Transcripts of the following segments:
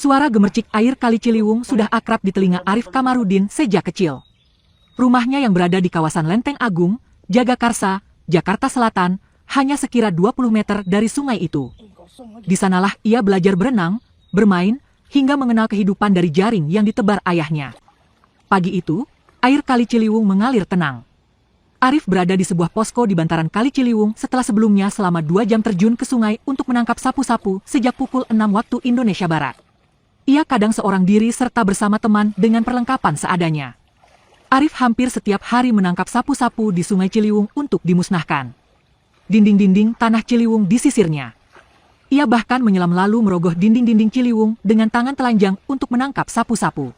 Suara gemercik air Kali Ciliwung sudah akrab di telinga Arif Kamarudin sejak kecil. Rumahnya yang berada di kawasan Lenteng Agung, Jagakarsa, Jakarta Selatan, hanya sekira 20 meter dari sungai itu. Di sanalah ia belajar berenang, bermain, hingga mengenal kehidupan dari jaring yang ditebar ayahnya. Pagi itu, air Kali Ciliwung mengalir tenang. Arif berada di sebuah posko di bantaran Kali Ciliwung setelah sebelumnya selama 2 jam terjun ke sungai untuk menangkap sapu-sapu sejak pukul 6 waktu Indonesia Barat. Ia kadang seorang diri serta bersama teman dengan perlengkapan seadanya. Arif hampir setiap hari menangkap sapu-sapu di Sungai Ciliwung untuk dimusnahkan. Dinding-dinding tanah Ciliwung disisirnya. Ia bahkan menyelam lalu merogoh dinding-dinding Ciliwung dengan tangan telanjang untuk menangkap sapu-sapu.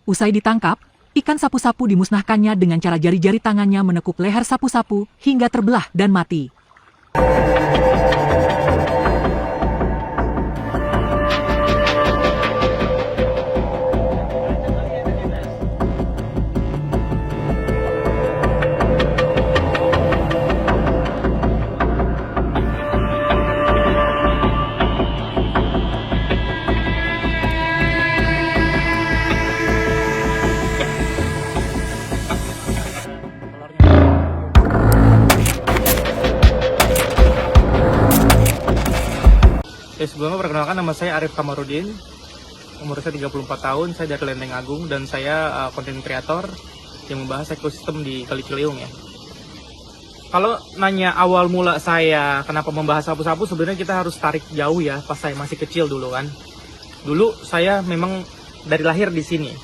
Usai ditangkap, ikan sapu-sapu dimusnahkannya dengan cara jari-jari tangannya menekuk leher sapu-sapu hingga terbelah dan mati. Sebelumnya perkenalkan, nama saya Arif Kamarudin, umur saya 34 tahun, saya dari Lenteng Agung dan saya konten kreator yang membahas ekosistem di Kali Ciliwung ya. Kalau nanya awal mula saya kenapa membahas sapu-sapu, sebenarnya kita harus tarik jauh ya, pas saya masih kecil dulu kan. Dulu saya memang dari lahir di sini.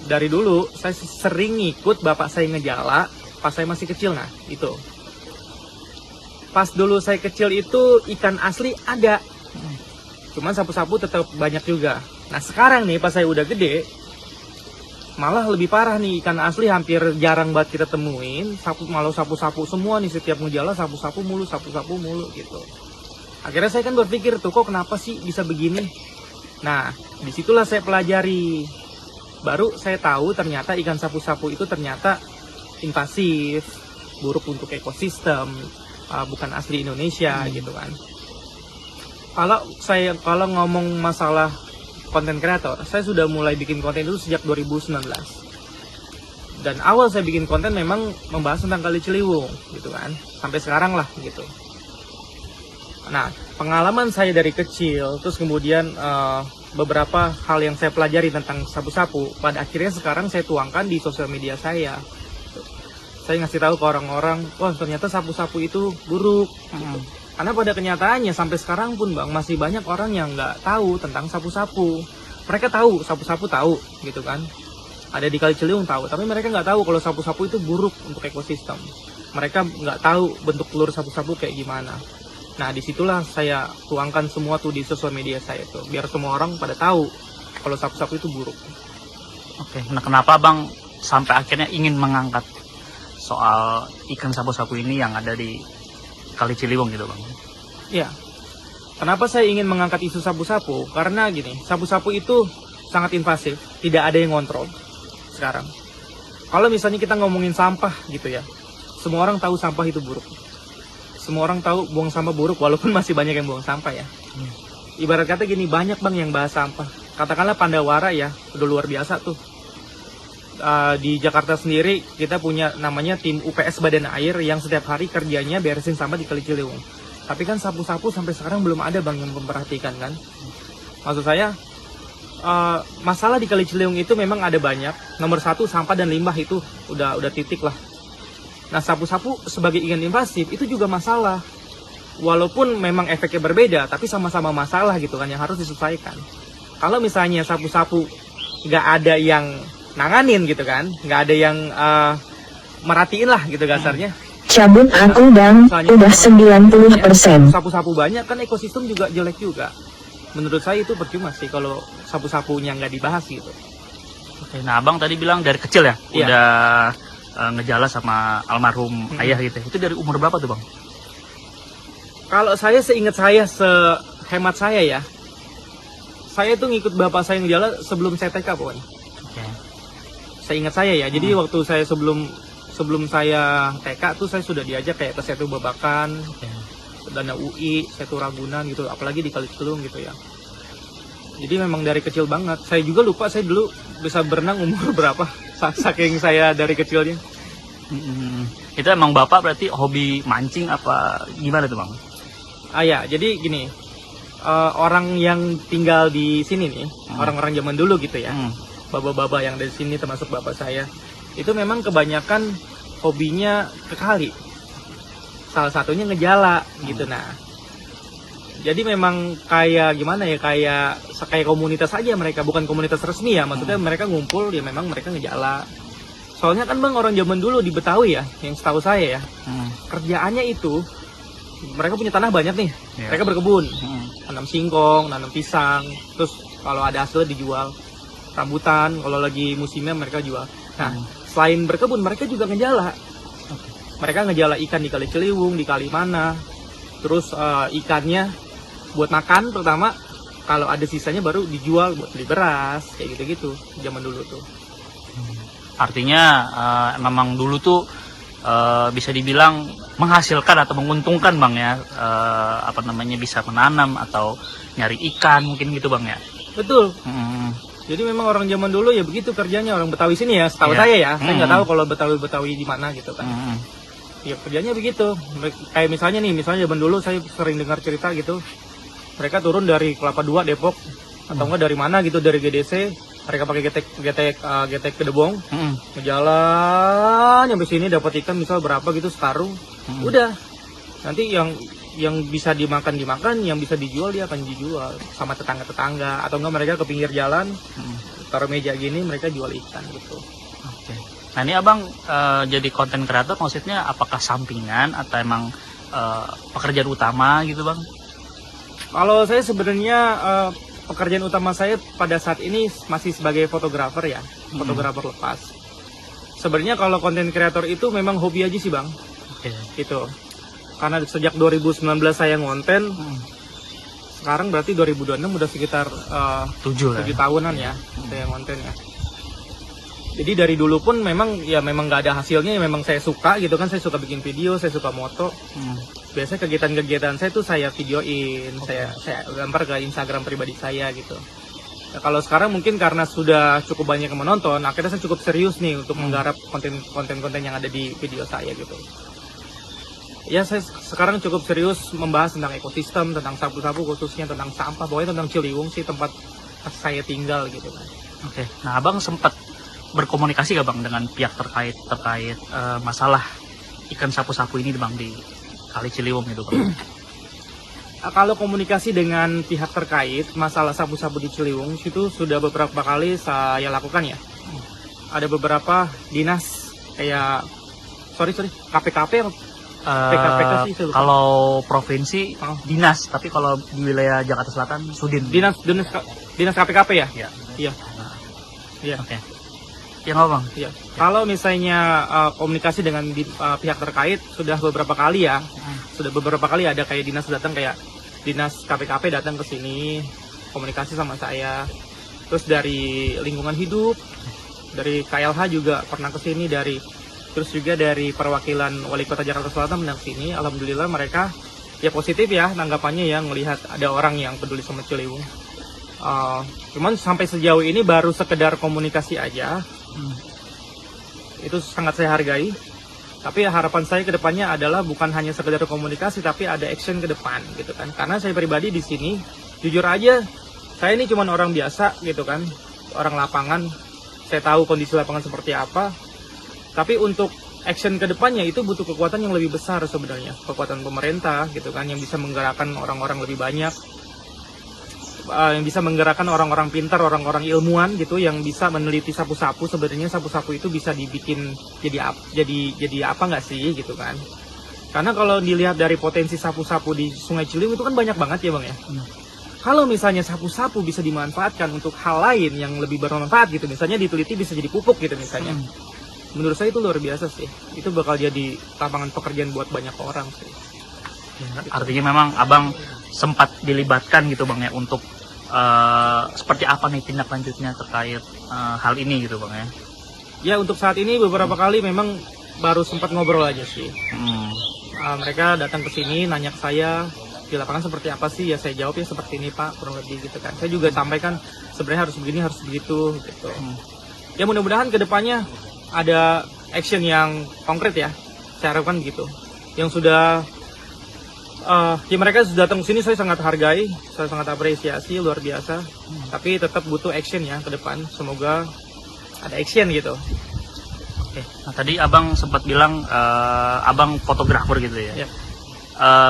Dari dulu saya sering ngikut bapak saya ngejala pas saya masih kecil, nah itu. Pas dulu saya kecil itu ikan asli ada, cuman sapu-sapu tetap banyak juga. Nah sekarang nih pas saya udah gede, malah lebih parah nih, ikan asli hampir jarang banget kita temuin. Malah sapu-sapu semua nih, setiap ngejala sapu-sapu mulu gitu. Akhirnya saya kan berpikir tuh, kok kenapa sih bisa begini? Nah disitulah saya pelajari, baru saya tahu ternyata ikan sapu-sapu itu ternyata invasif, buruk untuk ekosistem. Bukan asli Indonesia gitu kan. Kalau ngomong masalah konten kreator, saya sudah mulai bikin konten itu sejak 2019. Dan awal saya bikin konten memang membahas tentang Kali Ciliwung gitu kan, sampai sekarang lah gitu. Nah pengalaman saya dari kecil, terus kemudian beberapa hal yang saya pelajari tentang sapu-sapu, pada akhirnya sekarang saya tuangkan di sosial media saya. Saya ngasih tahu ke orang-orang, wah ternyata sapu-sapu itu buruk. Gitu. Karena pada kenyataannya sampai sekarang pun bang, masih banyak orang yang nggak tahu tentang sapu-sapu. Mereka tahu, sapu-sapu tahu gitu kan. Ada di Kali Ciliwung tahu, tapi mereka nggak tahu kalau sapu-sapu itu buruk untuk ekosistem. Mereka nggak tahu bentuk telur sapu-sapu kayak gimana. Nah disitulah saya tuangkan semua tuh di sosial media saya tuh, biar semua orang pada tahu kalau sapu-sapu itu buruk. Oke, nah kenapa bang sampai akhirnya ingin mengangkat soal ikan sapu-sapu ini yang ada di Kali Ciliwung gitu bang? Iya, kenapa saya ingin mengangkat isu sapu-sapu? Karena gini, sapu-sapu itu sangat invasif, tidak ada yang ngontrol sekarang. Kalau misalnya kita ngomongin sampah gitu ya, semua orang tahu sampah itu buruk. Semua orang tahu buang sampah buruk, walaupun masih banyak yang buang sampah ya. Ibarat kata gini, banyak bang yang bahas sampah. Katakanlah Pandawara ya, udah luar biasa tuh. Di Jakarta sendiri kita punya namanya tim UPS Badan Air yang setiap hari kerjanya beresin sampah di Kali Ciliwung. Tapi kan sapu-sapu sampai sekarang belum ada bang yang memperhatikan kan. Maksud saya masalah di Kali Ciliwung itu memang ada banyak. Nomor 1 sampah dan limbah itu udah titik lah. Nah sapu-sapu sebagai ikan invasif itu juga masalah. Walaupun memang efeknya berbeda, tapi sama-sama masalah gitu kan yang harus diselesaikan. Kalau misalnya sapu-sapu nggak ada yang nanganin gitu kan, nggak ada yang merhatiin lah gitu kasarnya. Cabut aku dang, udah 90%. Sapu-sapu banyak kan ekosistem juga jelek juga. Menurut saya itu percuma sih kalau sapu-sapunya nggak dibahas gitu. Oke, nah abang tadi bilang dari kecil ya, iya, udah ngejala sama almarhum ayah gitu. Itu dari umur berapa tuh bang? Kalau saya seingat saya, sehemat saya ya, saya tuh ngikut bapak saya ngejala sebelum saya TK pokoknya. Saya ingat saya ya, jadi waktu saya sebelum saya TK tuh saya sudah diajak kayak ke Setu Babakan, Dana UI, Setu Ragunan gitu, apalagi di Kali Ciliwung gitu ya. Jadi memang dari kecil banget. Saya juga lupa saya dulu bisa berenang umur berapa. Saking saya dari kecilnya. Itu emang Bapak berarti hobi mancing apa gimana tuh Bang? Ya, jadi gini. Orang yang tinggal di sini nih, orang-orang zaman dulu gitu ya. Bapak-bapak yang dari sini termasuk bapak saya. Itu memang kebanyakan hobinya ke kali. Salah satunya ngejala gitu. Nah, jadi memang kayak gimana ya, kayak komunitas aja mereka, bukan komunitas resmi ya. Maksudnya mereka ngumpul ya, memang mereka ngejala. Soalnya kan Bang, orang zaman dulu di Betawi ya, yang setahu saya ya, kerjaannya itu mereka punya tanah banyak nih. Mereka berkebun, nanam singkong, nanam pisang, terus kalau ada hasilnya dijual. Rambutan, kalau lagi musimnya mereka jual. Nah, selain berkebun, mereka juga ngejala. Mereka ngejala ikan di Kali Ciliwung, di kali mana. Terus ikannya buat makan pertama, kalau ada sisanya baru dijual buat beli beras, kayak gitu-gitu zaman dulu tuh. Artinya memang dulu tuh bisa dibilang menghasilkan atau menguntungkan Bang ya, bisa menanam atau nyari ikan mungkin gitu Bang ya. Betul. Jadi memang orang zaman dulu ya begitu kerjanya, orang Betawi sini ya, setahu saya ya. Saya nggak tahu kalau Betawi di mana gitu kan. Ya kerjanya begitu. Kayak misalnya zaman dulu saya sering dengar cerita gitu. Mereka turun dari Kelapa II Depok atau enggak dari mana gitu, dari GDC. Mereka pakai getek kedebong, ngejalan sampai sini dapat ikan misal berapa gitu sekarung. Udah. Nanti yang bisa dimakan, yang bisa dijual dia akan dijual sama tetangga-tetangga, atau enggak mereka ke pinggir jalan, taruh meja gini mereka jual ikan gitu. Oke. Nah ini Abang jadi konten kreator maksudnya apakah sampingan atau emang pekerjaan utama gitu Bang? Kalau saya sebenarnya pekerjaan utama saya pada saat ini masih sebagai fotografer ya, fotografer lepas. Sebenarnya kalau konten kreator itu memang hobi aja sih Bang. Gitu. Karena sejak 2019 saya ngonten, sekarang berarti 2026 udah sekitar 7 tahunan ya saya ngonten ya. Jadi dari dulu pun memang nggak ada hasilnya, memang saya suka gitu kan, saya suka bikin video, saya suka moto. Biasanya kegiatan-kegiatan saya tuh saya videoin, saya gambar ke Instagram pribadi saya gitu. Nah, kalau sekarang mungkin karena sudah cukup banyak yang menonton, akhirnya saya cukup serius nih untuk menggarap konten-konten yang ada di video saya gitu. Ya saya sekarang cukup serius membahas tentang ekosistem, tentang sapu-sapu khususnya tentang sampah, pokoknya tentang Ciliwung sih tempat saya tinggal gitu kan. Oke. Nah Abang sempat berkomunikasi gak Bang dengan pihak terkait masalah ikan sapu-sapu ini Bang di Kali Ciliwung itu Bang? Kalau komunikasi dengan pihak terkait masalah sapu-sapu di Ciliwung itu sudah beberapa kali saya lakukan ya. Ada beberapa dinas kayak KPKP PKPK sih itu. Kalau provinsi dinas, tapi kalau di wilayah Jakarta Selatan Sudin. Dinas KPKP ya? Iya. Iya. Oke. Ya nggak Bang? Iya. Kalau misalnya komunikasi dengan pihak terkait sudah beberapa kali ya. Sudah beberapa kali ada kayak dinas datang, kayak dinas KPKP datang ke sini komunikasi sama saya. Terus dari lingkungan hidup, dari KLH juga pernah ke sini, terus juga dari perwakilan Wali Kota Jakarta Selatan pernah ke sini. Alhamdulillah mereka ya positif ya tanggapannya ya, melihat ada orang yang peduli sama Ciliwung. Cuman sampai sejauh ini baru sekedar komunikasi aja. Itu sangat saya hargai. Tapi harapan saya ke depannya adalah bukan hanya sekedar komunikasi, tapi ada action ke depan gitu kan. Karena saya pribadi di sini jujur aja, saya ini cuma orang biasa gitu kan, orang lapangan. Saya tahu kondisi lapangan seperti apa. Tapi untuk action ke depannya itu butuh kekuatan yang lebih besar sebenarnya, kekuatan pemerintah gitu kan, yang bisa menggerakkan orang-orang lebih banyak, yang bisa menggerakkan orang-orang pintar, orang-orang ilmuwan gitu, yang bisa meneliti sapu-sapu. Sebenarnya sapu-sapu itu bisa dibikin jadi apa nggak sih gitu kan? Karena kalau dilihat dari potensi sapu-sapu di Sungai Ciliwung itu kan banyak banget ya Bang ya. Kalau misalnya sapu-sapu bisa dimanfaatkan untuk hal lain yang lebih bermanfaat gitu, misalnya diteliti bisa jadi pupuk gitu misalnya. Menurut saya itu luar biasa sih. Itu bakal jadi lapangan pekerjaan buat banyak orang sih. Artinya memang Abang sempat dilibatkan gitu Bang ya untuk seperti apa nih tindak lanjutnya terkait hal ini gitu Bang ya? Ya untuk saat ini beberapa kali memang baru sempat ngobrol aja sih. Mereka datang ke sini nanya ke saya di lapangan seperti apa sih, ya saya jawab ya seperti ini Pak, kurang lebih gitu kan. Saya juga sampaikan sebenarnya harus begini, harus begitu gitu. Ya mudah-mudahan kedepannya ada action yang konkret ya, saya harapkan gitu. Yang sudah ya mereka sudah datang ke sini, saya sangat hargai, saya sangat apresiasi, luar biasa. Tapi tetap butuh action ya ke depan. Semoga ada action gitu. Oke. Nah, tadi abang sempat bilang abang fotografer gitu ya. Ya.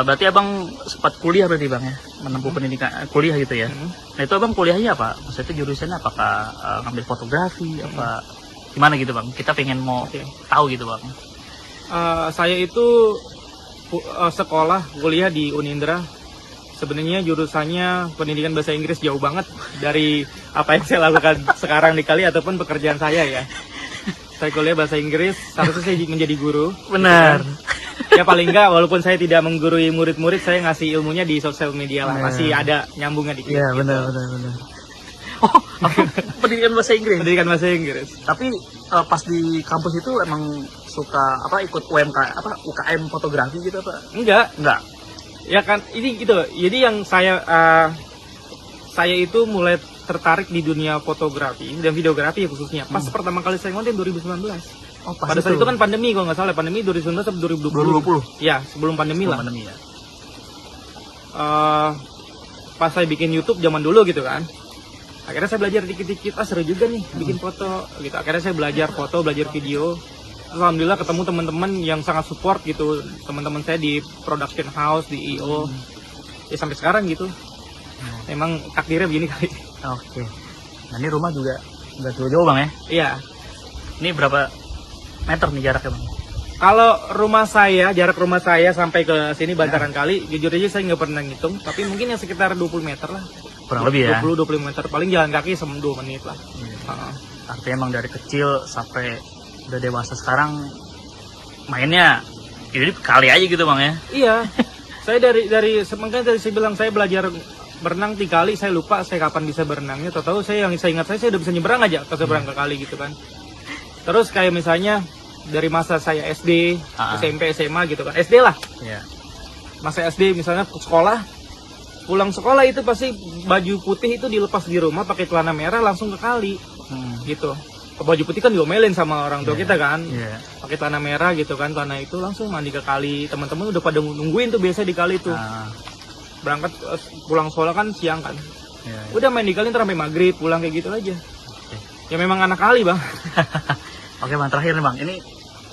Berarti abang sempat kuliah berarti bang ya, menempuh pendidikan kuliah gitu ya. Nah itu abang kuliahnya apa? Maksudnya jurusannya apakah ngambil fotografi apa gimana gitu bang? Kita pengen mau tahu gitu bang. Saya itu sekolah kuliah di Unindra. Sebenarnya jurusannya pendidikan bahasa Inggris, jauh banget dari apa yang saya lakukan sekarang di Kali ataupun pekerjaan saya ya. Saya kuliah bahasa Inggris, seharusnya saya menjadi guru. Benar. Ya paling enggak, walaupun saya tidak menggurui murid-murid, saya ngasih ilmunya di sosial media lah. Masih ada nyambungnya dikit. Iya gitu. benar. Oh, pendidikan bahasa Inggris. Pendidikan bahasa Inggris. Tapi pas di kampus itu emang suka apa ikut UMK apa UKM fotografi gitu apa? Enggak. Ya kan, ini gitu. Jadi yang saya itu mulai tertarik di dunia fotografi dan videografi khususnya pas pertama kali saya ngonten 2019. Oh, pas Pada saat itu kan pandemi, kalau nggak salah pandemi 2019 sampai 2020. Ya, sebelum pandemi lah. Pandemi ya. Pas saya bikin YouTube zaman dulu gitu kan. Akhirnya saya belajar dikit-dikit, seru juga nih bikin foto gitu. Akhirnya saya belajar foto, belajar video. Terus alhamdulillah ketemu teman-teman yang sangat support gitu. Teman-teman saya di production house, di IO. Ya sampai sekarang gitu. Memang takdirnya begini kali. Oke. Nah ini rumah juga nggak jauh-jauh bang ya? Iya. Ini berapa meter nih jaraknya bang? Kalau jarak rumah saya sampai ke sini Bantaran Kali, jujur aja saya nggak pernah ngitung, tapi mungkin yang sekitar 20 meter lah. Kurang lebih ya? 20-25 meter, paling jalan kaki 2 menit lah. Artinya emang dari kecil sampai udah dewasa sekarang mainnya jadi kali aja gitu bang ya? Iya, saya dari saya bilang saya belajar berenang di kali, saya lupa saya kapan bisa berenangnya. Tahu saya ingat saya udah bisa nyebrang aja pas berenang ke kali gitu kan. Terus kayak misalnya dari masa saya SD, SMP, SMA gitu kan, SD lah. Iya. Masa SD misalnya sekolah, pulang sekolah itu pasti baju putih itu dilepas di rumah, pakai celana merah langsung ke kali, gitu. Baju putih kan diomelin sama orang tua kita kan, pakai celana merah gitu kan, celana itu langsung mandi ke kali. Teman-teman udah pada nungguin tuh biasa di kali tuh. Berangkat pulang sekolah kan siang kan, udah main di kali ntar sampai maghrib, pulang kayak gitu aja. Ya memang anak kali bang. Oke bang, terakhir nih bang, ini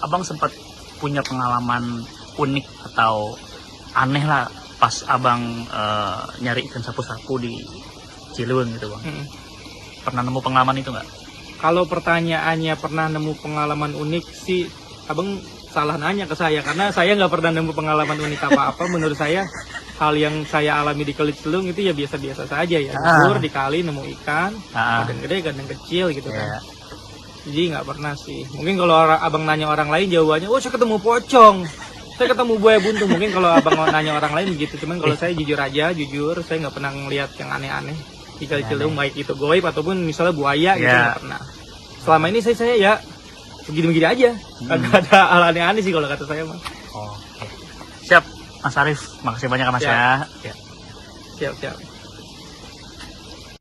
abang sempat punya pengalaman unik atau aneh lah pas abang nyari ikan sapu-sapu di Ciliwung gitu bang. Pernah nemu pengalaman itu nggak? Kalau pertanyaannya pernah nemu pengalaman unik sih, abang salah nanya ke saya, karena saya nggak pernah nemu pengalaman unik apa-apa. Menurut saya hal yang saya alami di Kali Ciliwung itu ya biasa-biasa saja ya. Tur di kali nemu ikan, kadang gede kadang kecil gitu kan. Jadi nggak pernah sih. Mungkin kalau abang nanya orang lain jawabannya, oh saya ketemu pocong, saya ketemu buaya buntu. Mungkin kalau abang nanya orang lain begitu. Cuman kalau saya jujur, saya nggak pernah ngelihat yang aneh-aneh di Kali Ciliwung, baik itu goib ataupun misalnya buaya gitu, nggak pernah. Selama ini saya ya begini-begini aja, nggak ada hal aneh-aneh sih kalau kata saya mah. Oke. Siap Mas Arif, makasih banyak Mas ya. Siap.